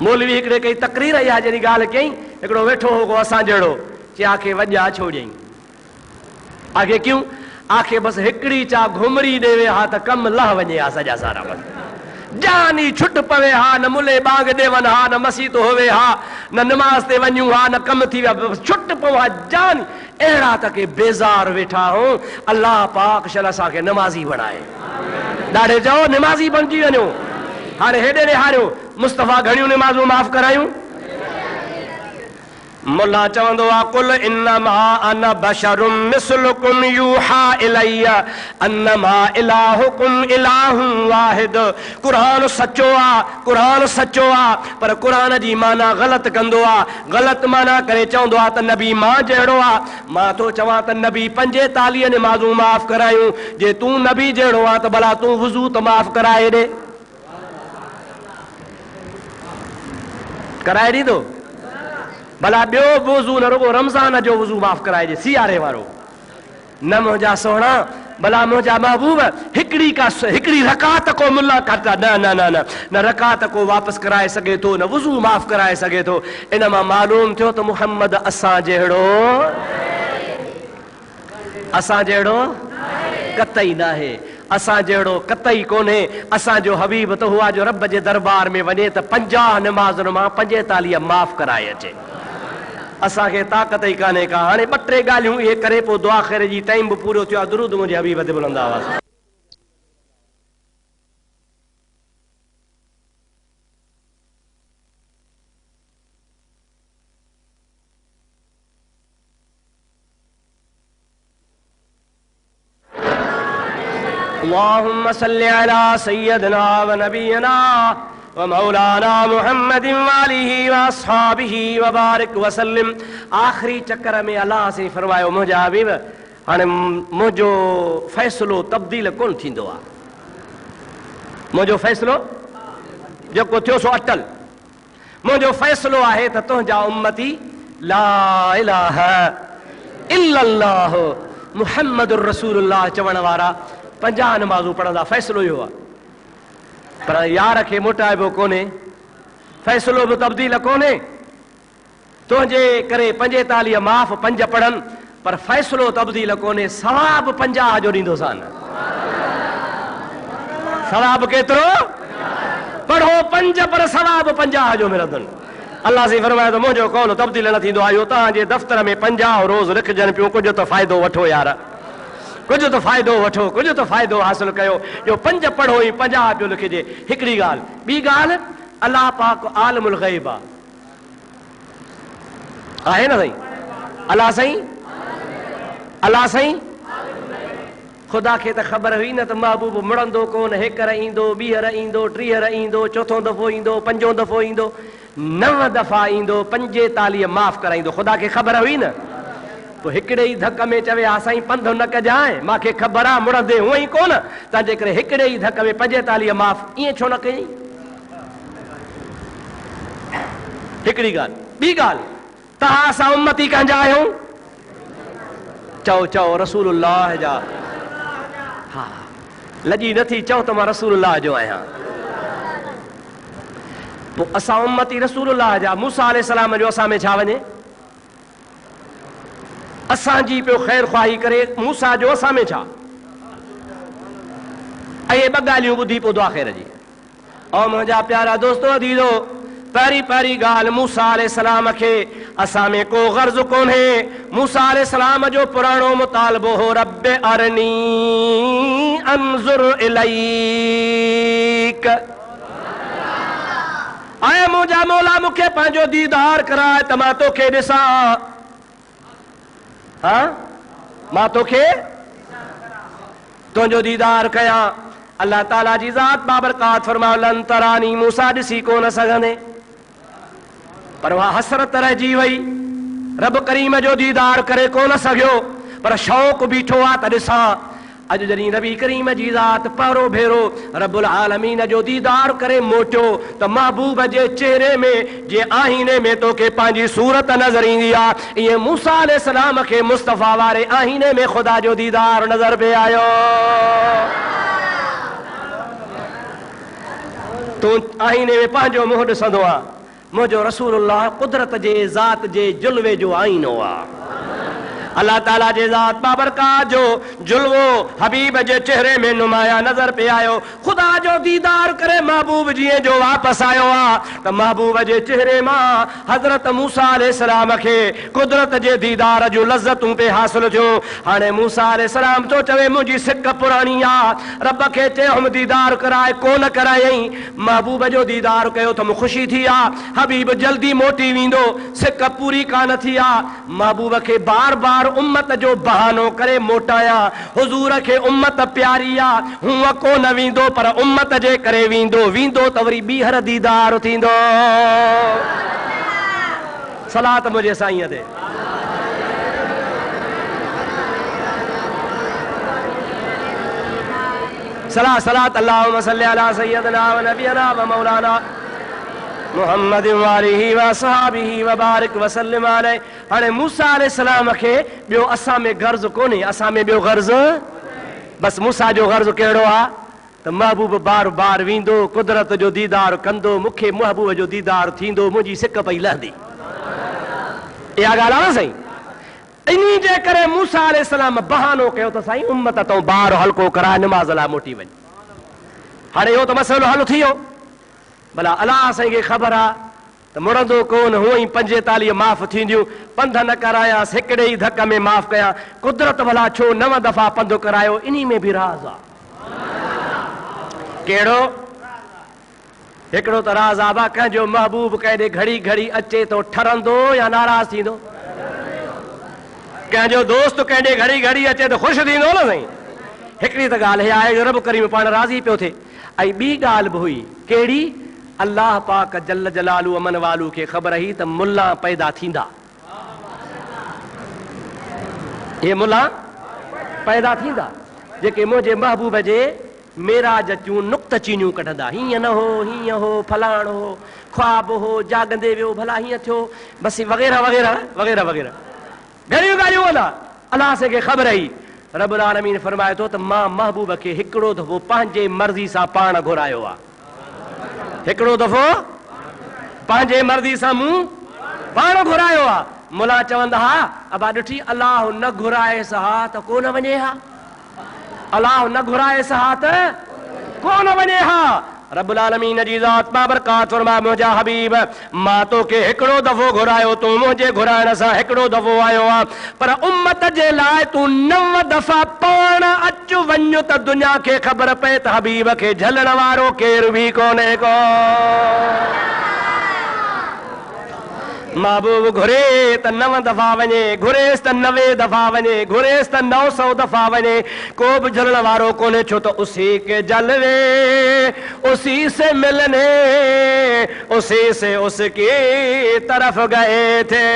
मौलवी हिकिड़े कई तकरीर इहा जहिड़ी ॻाल्हि कयईं हिकिड़ो वेठो हो असां जहिड़ो चई आखे वॼा छो ॾियईं आखे क्यों आखे बसि हिकिड़ी चा घुमरी ॾेवे हा त कमु लह वञे हा सॼा सारा जानी छुट पवे हा न मुले बाग ॾेवनि हा न मसीत होवे हा न निमाज़ ते वञूं हा न कमु थी विया छुट पव हा जान अहिड़ा त के बेज़ार वेठा हो अलाह पाक शल असांखे नमाज़ी बणाए ॾाढे चओ निमाज़ी बणिजी वञो हाणे हेॾे ॾेहारियो मुस्तफ़ा घणियूं निमाज़ूं माफ़ करायूं मुल्ला चवंदो आहे कुल इन्नमा अना बशरुम मिस्लुकुम यूहा इलैया अन्नमा इलाहुकुम इलाहुन वाहिद कुरान सचो आहे पर कुरान जी माना ग़लति कंदो आहे ग़लति माना करे चवंदो आहे त नबी मां जहिड़ो आहे मां थो चवां त नबी 45 निमाज़ूं माफ़ करायूं जे तूं नबी जहिड़ो आहे त भला तूं वुज़ू त माफ़ कराए ॾे कराए ॾींदो भला ॿियो वुज़ू न रुगो रमज़ान जो वुज़ू माफ़ कराइजे सियारे वारो न मुंहिंजा सोहणा भला मुंहिंजा महबूब हिकिड़ी रकात को मुला करता न रकात को वापसि कराए सघे थो न वुज़ू माफ़ कराए सघे थो इन मां मालूम थियो त मुहम्मद असां जहिड़ो कतई न आहे असां जहिड़ो कतई कोन्हे असांजो हबीब त हुआ जो रब जे दरबार में वञे त 50 निमाज़ुनि मां 45 माफ़ कराए अचे असांखे ताक़त ई कान्हे का हाणे 2-3 ॻाल्हियूं इहे करे पोइ दुआ ख़ैर जी टाइम बि पूरो थियो आहे दुरूद मुंहिंजे हबीब ते बुलंद आवाज़ اللهم صل على سيدنا ونبينا ومولانا محمد वालिहि वासहाबिहि वबारिक वसल्लम आखिरी चक्कर में अल्लाह से फरमायो मुंहिंजा हबीब हाणे मुंहिंजो फ़ैसिलो तब्दील कोन थींदो आहे मुंहिंजो फ़ैसिलो जेको थियो सो अटल मुंहिंजो फ़ैसिलो आहे त तुंहिंजा उम्मती ला इलाहा इल्लल्लाह मुहम्मदुर रसूलुल्लाह चवण वारा 50 नमाज़ूं पढ़ंदा फ़ैसिलो इहो आहे पर यार खे मोटाइबो कोन्हे फ़ैसिलो बि तब्दील कोन्हे तुंहिंजे करे 45 माफ़ 5 पढ़नि पर फ़ैसिलो तब्दील कोन्हे सवाब 50 जो ॾींदोसां सवाब केतिरो पढ़ो 5 पर सवाब 50 जो मिलंदुनि अल्लाह से फरमाए त मुंहिंजो कौल तब्दील न थींदो आहे तव्हांजे दफ़्तर में 50 रोज़ लिखजनि पियूं कुझु त फ़ाइदो वठो यार कुझु त फ़ाइदो वठो कुझु त फ़ाइदो हासिल कयो जो 5 पढ़ो ई 50 पियो लिखिजे हिकिड़ी ॻाल्हि ॿी ॻाल्हि अलाह पाक आलिमुल ग़ैब आहे न साईं अलाह साईं ख़ुदा खे त ख़बर हुई न त महबूब मुड़ंदो कोन हेकर ईंदो ॿीहर ईंदो टीहर ईंदो चोथों दफ़ो ईंदो 5 दफ़ो ईंदो 9 दफ़ा ईंदो 45 माफ़ कराईंदो ख़ुदा खे ख़बर हुई न तो हिकिड़े ई धक में चवे हा साईं पंधु न कजांइ मूंखे ख़बर आहे मुड़ंदे हूअं ई कोन तंहिंजे करे हिकिड़े ई धक में 45 माफ़ ईअं छो न कयईं हिकिड़ी ॻाल्हि ॿी ॻाल्हि तव्हां असां उम्मती कंहिंजा आहियूं चओ रसूलुल्लाह जा हा लॼी नथी चओ त मां रसूलुल्लाह जो आहियां पोइ असां उम्मती रसूलुल्लाह जा मूसा अलैहिस्सलाम जो असां में छा वञे असांजी पियो ख़ैर ख़्वाही करे मूसा जो असां में छा ऐं 2 ॻाल्हियूं ॿुधी पोइ दुआ ख़ैर जी ऐं मुंहिंजा प्यारा दोस्तो अदीज़ो पहिरीं ॻाल्हि मूसा अलैहिस्सलाम खे असां में को ग़र्ज़ कोन्हे मूसा अलैहिस्सलाम जो पुराणो मुतालबो हो रब्बे अरनी अंज़ुर इलैक ऐं मुंहिंजा मौला मूंखे पंहिंजो दीदार कराए त मां तोखे ॾिसां हाँ मां तोखे तुंहिंजो दीदार कयां अल्लाह ताला जी ज़ात बाबरकात फरमायो लन तरानी मूसा ॾिसी कोन सघंदे पर उहा हसरत रहिजी वई रब करीम जो दीदार करे कोन सघियो पर शौक़ बीठो आहे त ॾिसां अॼु जॾहिं नबी करीम जी ज़ात पहिरों भेरो रब्बुल आलमीन जो दीदार करे मोटियो त महबूब जे चेहरे में जे आईने में तोखे पंहिंजी सूरत नज़र ईंदी आहे ईअं मूसा अलैहिस्सलाम खे मुस्तफ़ा वारे आईने में ख़ुदा जो दीदार नज़र पे आयो तूं आईने में पंहिंजो मुंहुं ॾिसंदो आहे मुंहिंजो रसूलुल्लाह कुदरत जे ज़ात जे जुल्वे जो आईनो आहे अल्लाह ताला जे ज़ात बाबरकात जो जुल्वो हबीब जे चेहरे में नुमाया नजर पे आयो खुदा जो दीदार करे महबूब जीअं जो वापस आयो आहे त महबूब जे चेहरे मां हज़रत मूसा अलैहिस्सलाम खे कुदरत जे दीदार जो लज़तूं पे हासिल थियो हाणे मूसा अलैहिस्सलाम तो चवे मुंहिंजी सिक पुराणी आहे रब खे चयो दीदार कराए कोन करायई महबूब जो दीदार कयो त मूं ख़ुशी थी आहे हबीब जल्दी मोटी वेंदो सिक पूरी कान थी आहे महबूब खे बार बार उम्मत जो बहानो करे मोटाया हुजूर खे उम्मत प्यारी आहे हूअं कोन वेंदो पर उम्मत जे करे वेंदो त वरी ॿीहर दीदार थींदो सलात मुंहिंजे साईं ते सलात अल्लाहुम्मा सल्ली अला सय्यदना व नबियना व मौलाना मुहम्मद वालिही व सहाबिही व बारिक व सल्लिम अलैहि हाणे मूसा अलैहिस्सलाम खे ॿियो असां में गर्ज़ कोन्हे असां में ॿियो गर्ज़ बस मूसा जो गर्ज़ कहिड़ो आहे त महबूब बार बार वेंदो कुदरत जो दीदार कंदो मूंखे महबूब जो दीदार थींदो मुंहिंजी सिक पई लहंदी इहा ॻाल्हि आहे न साईं इन्ही जे करे मूसा अलैहिस्सलाम बहानो कयो त साईं उम्मत तो बार हल्को कराए नमाज़ लाइ मोटी वञ हाणे इहो त मसइलो हल थी वियो भला अलाह साईं खे ख़बर आहे त मुड़ंदो कोन हूअं ई 45 माफ़ थींदियूं पंध न करायासि हिकिड़े ई धक में माफ़ कया कुदरत भला छो 9 दफ़ा पंध करायो इन्ही में बि राज़ आहे कहिड़ो हिकिड़ो त राज़ आहे बा कंहिंजो महबूब कंहिं घड़ी घड़ी अचे तो ठरंदो या नाराज़ थींदो कंहिंजो दोस्त कंहिं घड़ी घड़ी अचे तो ख़ुशि थींदो न साईं हिकिड़ी त ॻाल्हि इहा आहे रब करीम पाण राज़ी पियो थिए ऐं ॿी ॻाल्हि बि हुई कहिड़ी अल्लाह पाक जल जलालू अमन वालू खे ख़बर हुई त मुल्ला पैदा थींदा ये मुल्ला पैदा थींदा जेके मुंहिंजे महबूब जे मेराज जूं नुक़्त चीनियूं कढंदा हीअं न हो हीअं हो फलाण हो ख्वाब हो जागंदे वियो भला हीअं थियो बसि वग़ैरह वग़ैरह वग़ैरह वग़ैरह घणियूं ॻाल्हियूं आहिनि अलाह से खे ख़बर हुई रब्बुल आलमीन फरमाए थो त मां महबूब खे हिकिड़ो दफ़ो पंहिंजे मर्ज़ी सां पाण घुरायो आहे हिकिड़ो दफ़ो पंहिंजे मर्ज़ी सां मूं पाण घुरायो आहे मुला चवंदा हा अबा ॾिठी अलाह न घुराए सहा त कोन वञे हा अलाह न घुराए सहा त कोन वञे हा रब्बुल आलमीन जी ज़ात बाबरकात फरमाए मुंहिंजा हबीब मां तोखे हिकिड़ो दफ़ो घुरायो तूं मुंहिंजे घुराइण सां हिकिड़ो दफ़ो आयो आहे पर उम्मत जे लाइ तूं 9 दफ़ा पाण अचु वञु त दुनिया खे ख़बर पए त हबीब खे झलण वारो केरु बि कोन्हे को महबूब घुरे त 9 दफ़ा वञे घुरेसि त 90 दफ़ा वञे घुरेसि त 900 दफ़ा वञे को बि झलण वारो कोन्हे छो त उसी के जलवे उसी से मिलने उसी से उसकी तरफ गए थे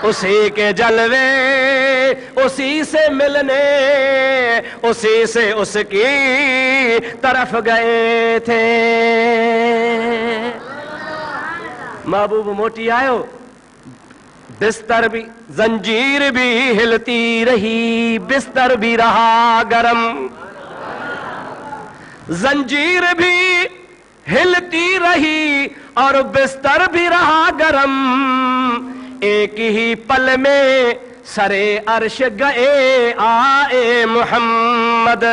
उसी के जलवे उसी से मिलने उसी से उसकी तरफ गए थे महबूब मोटी आयो बिस्तर भी जंजीर भी हिलती रही बिस्तर भी रहा गरम जंजीर भी हिलती रही और बिस्तर भी रहा गरम एक ही पल में सरे अर्श गए आए मोहम्मद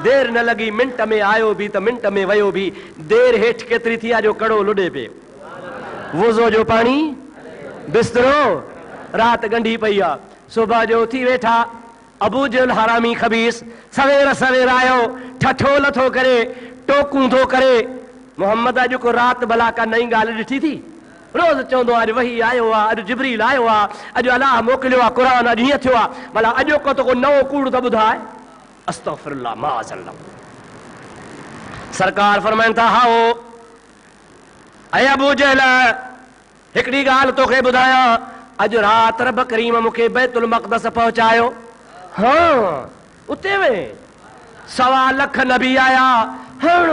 देर न लगी मिंट में आयो भी तो मिंट में वयो भी देर हेठ केतरी थी जो कड़ो लुडे पे वुज़ो जो पानी बिस्तरो रात गंढी पई आ सुबह जो थी वेठा अबू जहल हरामी खबीस सवेर सवेर आयो ठठो लथो करे टोकूं थो करे मोहम्मद अॼु को रात भला का नई ॻाल्हि ॾिठी थी रोज़ चवंदो अॼु वही आयो आहे अॼु जिब्रील आयो आहे अॼु अलाह मोकिलियो आहे क़ुर अॼु हीअं थियो आहे भला अॼु को त को नओं कूड़ त ॿुधाए अस्तगफिरुल्लाह माअज़ल्लाह। सरकार फरमाइन था हाओ ऐ अबू जहल हिकड़ी गाल तोखे ॿुधायां, अॼु राति रब करीम मूंखे बैतुल मक़दस पहुचायो। हाँ उते में 1.25 लख नबी आया, हाँ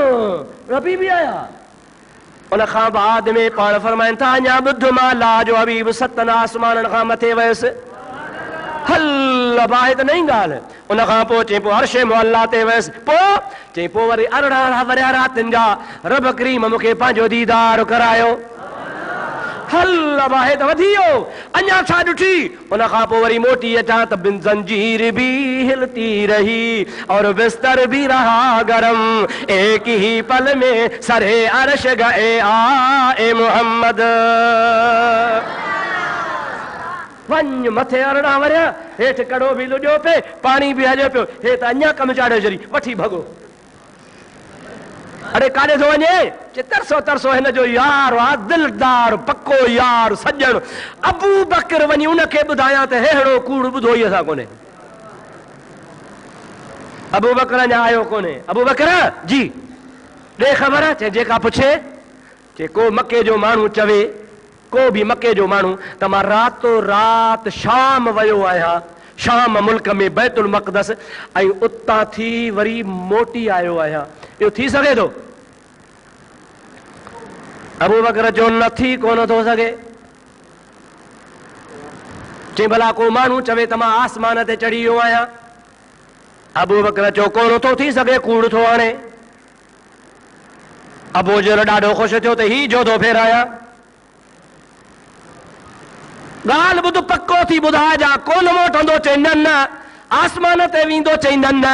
नबी भी आया। उन खां बाद में पाण फरमाइनि था अञा ॿुध मां ला जो हबीब 7 आसमाननि खां मथे वयसि। हल आहे त नई ॻाल्हि। उन खां पोइ चई पोइ अर्श मुअल्ला ते वयसि, पोइ चई पोइ वरी 18 वरिया रातिनि जा रब करीम मूंखे पंहिंजो दीदार करायो। हल आहे त वधी वियो, अञा छा ॾिठी। उन खां पोइ वरी मोटी अचां त बिन जंजीर भी हिलती रही और बिस्तर भी रहा गरम, एक ही पल में सरे अर्श गए आए मोहम्मद। वञ मथे 18 वरिया, हेठि कड़ो बि लुॾियो पे, पाणी बि हलियो पियो, हे त अञा कमु चाढ़े छॾी, वठी भॻो। अरे काॾे थो वञे? तरसो तरसो हिन जो यार आहे, दिलदार पक्को यार सॼण अबू बकर वञी उनखे ॿुधायां त हेड़ो कूड़ ॿुधो ई असां कोन्हे। अबू बकर अञा आयो कोन्हे। अबू बकर जी ॾे ख़बर। चए जेका पुछे, चए को मके जो माण्हू चवे, को बि मके जो माण्हू त मां रातो रात शाम वियो आहियां, शाम मुल्क में बैतुल मक़दस, ऐं उतां थी वरी मोटी आयो आहियां, इहो थी सघे थो? अबू बकर जो न थी कोन थो सघे। चई भला को माण्हू चवे त मां आसमान ते चढ़ी वियो आहियां। अबू बकर चयो कोन थो थी सघे, कूड़ थो हाणे। अबू जहल ॾाढो ख़ुशि थियो त ही जो थो फेरायां। ॻाल्हि ॿुध पक्को थी ॿुधाइजां, कोन मोटंदो? चई न न। आसमान ते वेंदो? चई न न।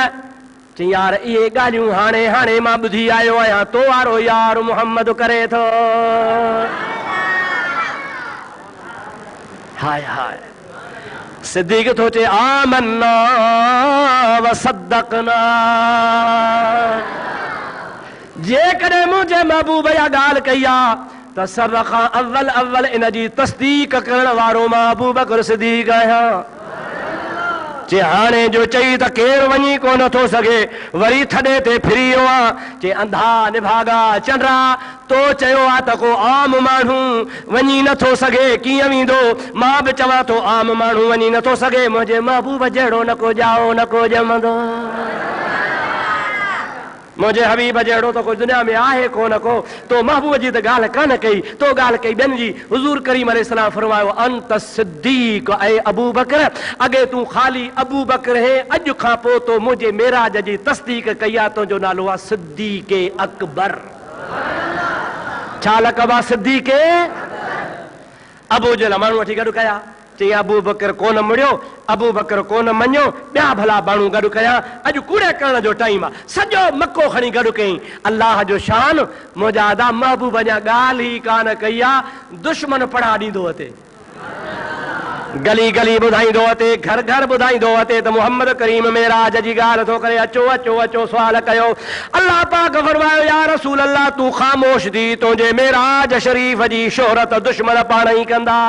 चई यार इहे ॻाल्हियूं हाणे हाणे मां ॿुधी आयो आहियां, तो वारो यार मुहम्मद करे थो। हाय हाय। सिद्दीक़ थो चए आमन्ना व सद्दक़ना। जेकॾहिं मुंहिंजे महबूब जा ॻाल्हि कई आहे त सभ खां अव्वल इन जी तस्दीक करण वारो मां अबू बकर सिद्दीक़ आहियां। चे हाणे जो चई त केरु वञी कोन थो सघे, वरी थॾे ते फिरी वियो आहे। चे अंधा निभागा चंडरा, तो चयो आहे त को आम माण्हू वञी नथो सघे, कीअं वेंदो? मां बि चवां थो आम माण्हू वञी नथो सघे, मुंहिंजे महबूब जहिड़ो न को ॼाओ न को ॼमंदो। मुंहिंजे हबीब जहिड़ो त कोई दुनिया में आहे कोन को। तो महबूब जी त ॻाल्हि कान कई, तो ॻाल्हि कई ॿियनि जी। हुज़ूर करीम अलैहिस्सलाम फरमायो अंत सिद्दीक़ ऐं अबू बकर, अॻे तूं ख़ाली अबू बकर है, अॼु खां पोइ तो मुंहिंजे मेराज जी तस्दीक कई आहे, तुंहिंजो नालो आहे सिद्दीक़ अकबर। छा लक़ब आहे? सिद्दीक़। अबू जहल माण्हू वठी गॾु कया। चई अबू बकर कोन मुड़ियो, अबू बकर कोन मञियो, ॿिया भला माण्हू गॾु कया। अॼु कूड़े करण जो टाइम आहे, सॼो मको खणी गॾु कई। अल्लाह जो शान, मुंहिंजा आदा महबूब अञा ॻाल्हि ई कान कई आहे, दुश्मन पढ़ा ॾींदो अचे, गली गली ॿुधाईंदो अचे, घर घर ॿुधाईंदो अचे त मुहम्मद करीम मेराज जी ॻाल्हि थो करे। अचो अचो अचो सुवाल कयो। अल्लाह पाक फरमायो या रसूल अल्लाह तूं ख़ामोश थी, तुंहिंजे मेराज शरीफ़ जी शोहरत दुश्मन पाण ई कंदा।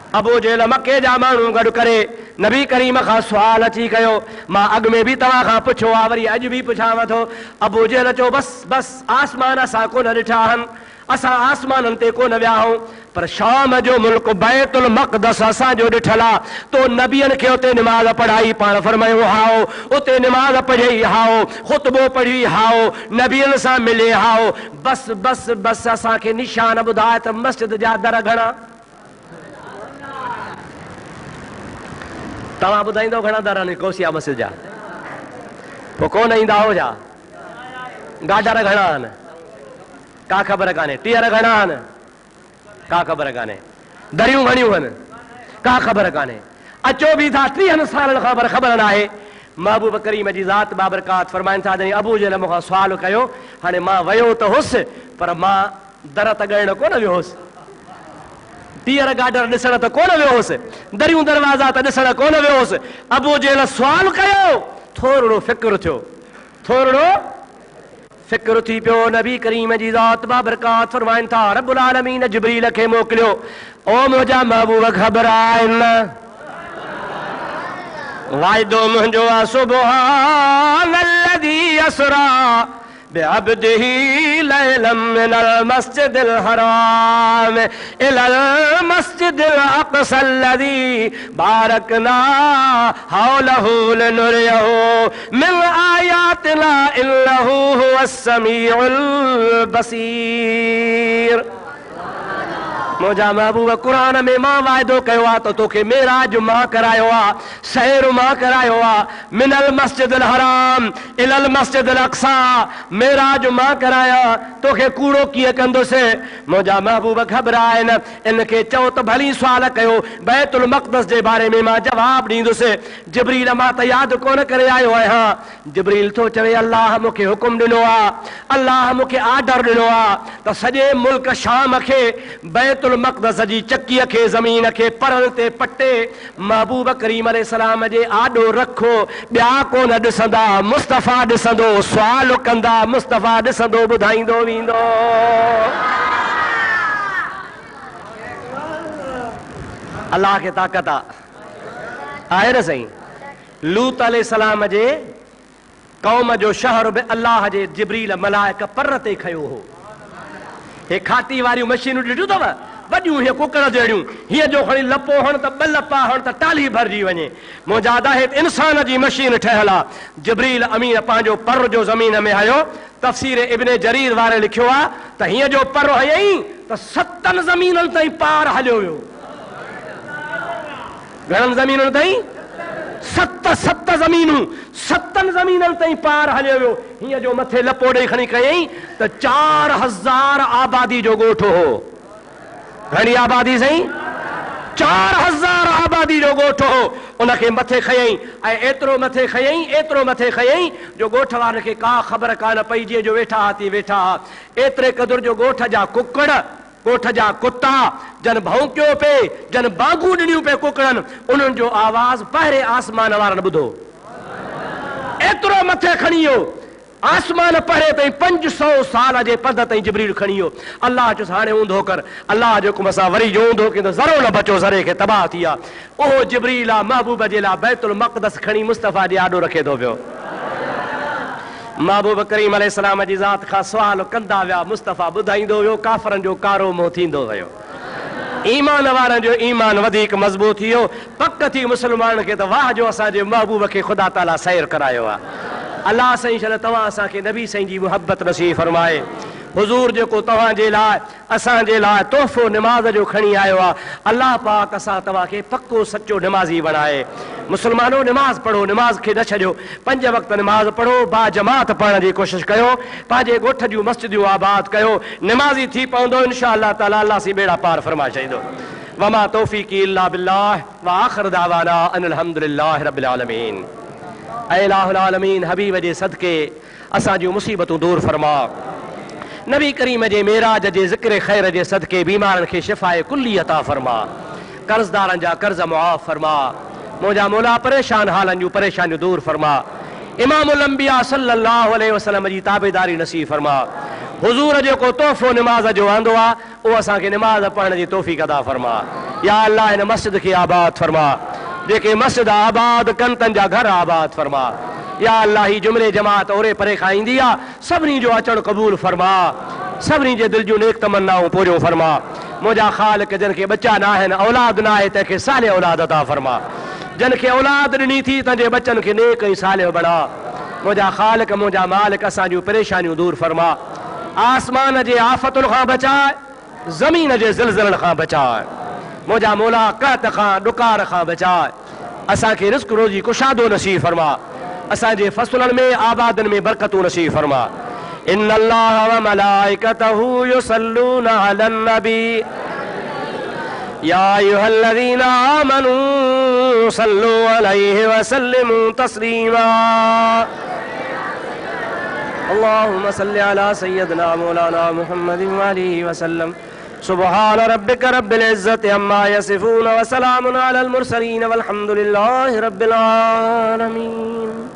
अबू जहल मके जा माण्हू गॾु करे नबी करीम खां सुवाल अची कयो। मां अॻु में बि तव्हां खां पुछो आहे, वरी अॼु बि पुछांव थो। अबू जहल चयो बस बस आसमान असां कोन ॾिठा आहिनि, असां आसमाननि ते कोन विया आहियूं, पर शाम जो मुल्क बैतुल मक़दस असांजो ॾिठल आहे। तो नबियनि खे उते निमाज़ पढ़ाई, पाण फरमायो हाओ उते निमाज़ पढ़ी, हाओ ख़ुतबो पढ़ी, हाओ नबियनि सां मिले, हाओ। बस बस बस असांखे निशान ॿुधाए त मस्जिद जा दर घणा? तव्हां ॿुधाईंदो घणा दर आहिनि कोसिया मस्जिद जा? पोइ कोन ईंदा हो छा? गाडर घणा आहिनि? का ख़बर कान्हे। टीहर घणा आहिनि? का ख़बर कान्हे। दरियूं घणियूं आहिनि? का ख़बर कान्हे। अचो बि था 30 सालनि खां, पर ख़बर न आहे। महबूब करीम जी ज़ात बाबरकात फरमाइनि था जॾहिं अबू जहल मूंखां सुवाल कयो, हाणे मां वियो त हुउसि, पर मां दर त ॻणण कोन वियो हुउसि, टीहर गाडर ॾिसण त कोन वियो हुउसि, दरियूं दरवाज़ा त ॾिसण कोन वियो हुउसि। अबू जहल सुवाल कयो, थोरो फ़िक्र थियो, थोरो फ़िक्र थी पियो। नबी करीम जी ज़ात बाबरकात फरमाइनि था रब्बुल आलमीन जिब्रील खे मोकिलियो, ओ मुंहिंजा महबूब घबराइनि, वाइदो मुंहिंजो आहे सुब्हानल्लज़ी असरा बिअब्दिही लैलन मिनल मस्जिदिल हराम इलल मस्जिदिल अक़सल्लज़ी बारकना हौलहु लिनुरियहु मिन आयातिना इन्नहु हुवस समीउल बसीर। मुंहिंजा महबूब क़ुरान में मां वाइदो कयो आहे त तोखे मेराज मां करायो आहे, सैर मां करायो आहे, मिनल मस्जिदिल हराम इलल मस्जिदिल अक़सा मेराज मां कराया, तोखे कूड़ो कीअं कंदुसि। मुंहिंजा महबूब घबराइनि, इनखे चओ त भली सुवाल कयो, बैतुल मक़दस जे बारे में मां जवाब ॾींदुसि। जिब्रील मां त यादि कोन करे आयो आहियां। जिब्रील थो चवे अल्लाह मूंखे हुकुम ॾिनो आहे, अल्लाह मूंखे आर्डर ॾिनो आहे त सॼे मुल्क शाम खे बैतुल मक़दस जी चकीअ खे ज़मीन खे परनि ते पटे महबूब करीम अलैहिस्सलाम जे आॾो रखो। ॿिया कोन ॾिसंदा, मुस्तफ़ा ॾिसंदो, सुवाल कंदा, मुस्तफ़ा ॾिसंदो, ॿुधाईंदो वेंदो। अल्लाह खे ताक़त आहे न साईं। लूत अलैहिस्सलाम जे क़ौम जो शहर बि अल्लाह जे जिब्रील मलाइक पर ते खयो हो। हे खाटी वारियूं मशीनूं ॾिठियूं अथव, वॾियूं हीअ कुकड़ जहिड़ियूं, हीअ जो खणी लपो हण त ॿ लपा हण त टाली भरिजी वञे। मुंहिंजा दाहिब इंसान जी मशीन ठहियल आहे। जिब्रील अमीन पंहिंजो पर जो ज़मीन में हयो। तफ़सीर इब्ने जरीर वारे लिखियो आहे त हीअ जो पर हयईं त 7 ज़मीननि ताईं पार हलियो वियो। घणनि ज़मीननि ताईं? 7 ज़मीनूं, 7 ज़मीननि ताईं पार हलियो वियो। हीअ जो मथे लपो ॾेई खणी कयईं त 4000 आबादी जो ॻोठ हो। घणी आबादी साईं? 4000 आबादी जो ॻोठ हो। उनखे मथे खयईं ऐं एतिरो मथे खयईं, एतिरो मथे खयईं जो ॻोठ वारनि खे का ख़बर कान पई। जीअं जो वेठा हाथी वेठा हा, एतिरे क़दुर जो ॻोठ जा कुकड़, ॻोठ जा कुता जन भौंकियो पे, जन बांगू ॾिनियूं पे कुकड़नि। उन्हनि जो आवाज़ पहिरें आसमान वारनि ॿुधो। एतिरो मथे खणी वियो, आसमान पहिरें ताईं 500 साल जे पद ताईं जिब्रील खणी वियो। अल्लाह चुसि हाणे ऊंधो कर। अल्लाह जो हुकुम सां वरी जो ऊंधो कयो त ज़रो न बचो, ज़रे खे तबाह थी विया। उहो जिब्रील आहे महबूब जे लाइ बैतुल मक़दस खणी मुस्तफ़ा जे आॾो रखे थो पियो। महबूब करीम अलैहिस्सलाम जी ज़ात खां सुवाल कंदा विया, मुस्तफ़ा ॿुधाईंदो वियो, काफ़रनि जो कारो मुंहुं थींदो वियो। ईमान वारनि जो ईमान वधीक मज़बूत थी वियो। पक थी मुस्लमाननि खे त वाह जो असांजे महबूब खे ख़ुदा ताला सैर करायो आहे। अल्लाह साईं शल तव्हां असांखे नबी साईं जी मुहबत नसीब फरमाए। हुज़ूर जेको तव्हांजे लाइ असांजे लाइ तोहफ़ो निमाज़ जो खणी आयो आहे, अल्लाह पाक असां तव्हांखे पको सचो निमाज़ी बणाए। मुस्लमानो निमाज़ पढ़ो, निमाज़ खे न छॾियो। 5 वक़्त निमाज़ पढ़ो, बा जमात पढ़ण जी कोशिशि कयो, पंहिंजे ॻोठ जूं मस्जिदूं आबाद कयो। निमाज़ी थी पवंदो इनशा अल्लाह ताला, अल्लाह सी बेड़ा पार फरमाए छॾींदो। वमा तौफ़ीक़ी इल्ला बिल्लाह व आख़िर दावाना अनिल हम्दुलिल्लाहि रब्बिल आलमीन। ऐ इलाहुल आलमीन, हबीब जे सदके असां जूं मुसीबतूं दूर फरमा। नबी करीम जे मेराज जे ज़िक्र ख़ैर जे सदके बीमारनि खे शिफ़ाए कुल्ली अता फरमा। कर्ज़दारनि जा कर्ज़ मुआफ़ फरमा। मुंहिंजा मौला परेशान हालनि जूं परेशानियूं दूर फरमा। इमामुल अंबिया सल्लल्लाहु अलैहि वसल्लम जी ताबेदारी नसीब फरमा। हुज़ूर जेको तोहफ़ो निमाज़ जो आंदो आहे, उहो असांखे निमाज़ पढ़ण जी तौफ़ीक़ अता फरमा। या अल्लाह हिन मस्जिद खे आबाद फरमा। जेके मस्जिद आबाद कनि तन जा घर आबाद फरमा। या अल्लाह ही जुमिले जमात ओरे परे खां ईंदी आहे, सभिनी जो अचणु क़बूल फरमा। सभिनी जे दिलि जूं नेक तमन्नाऊं पूरियूं फरमा। मुंहिंजा ख़ालिक जिन खे बच्चा न आहिनि, औलाद न आहे, तंहिंखे साले औलाद अता फरमा। जिन खे औलाद ॾिनी थी, तंहिंजे बच्चनि खे नेक ऐं सालिह बणा। मुंहिंजा ख़ालिक, मुंहिंजा मालिक असां जूं परेशानियूं दूर फरमा। आसमान जे आफ़तुनि खां बचाए, ज़मीन जे ज़िलज़िलनि खां बचाए। मुंहिंजा मौला कहत खां ॾुकार खां बचाए। असांखे रिस्क रोज़ी कुशादो नसीब फरमा। असांजे फ़सुलनि में आबादनि में बरकतूं नसीब फरमा। इन्नल्लाह व मलाइकतहू युसल्लूना अलन नबी या अय्युहल्लज़ीना आमनू सल्लू अलैहि व सल्लिमू तस्लीमा। अल्लाहुम्मा सल्लि अला सय्यिदिना मौलाना मुहम्मदिन व आलिहि व सल्लम। सुब्हान रब्बिक रब्बिल इज्जति अम्मा यसिफून व सलामुन अलल मुरसलीन वल्हम्दुलिल्लाहि रब्बिल आलमीन।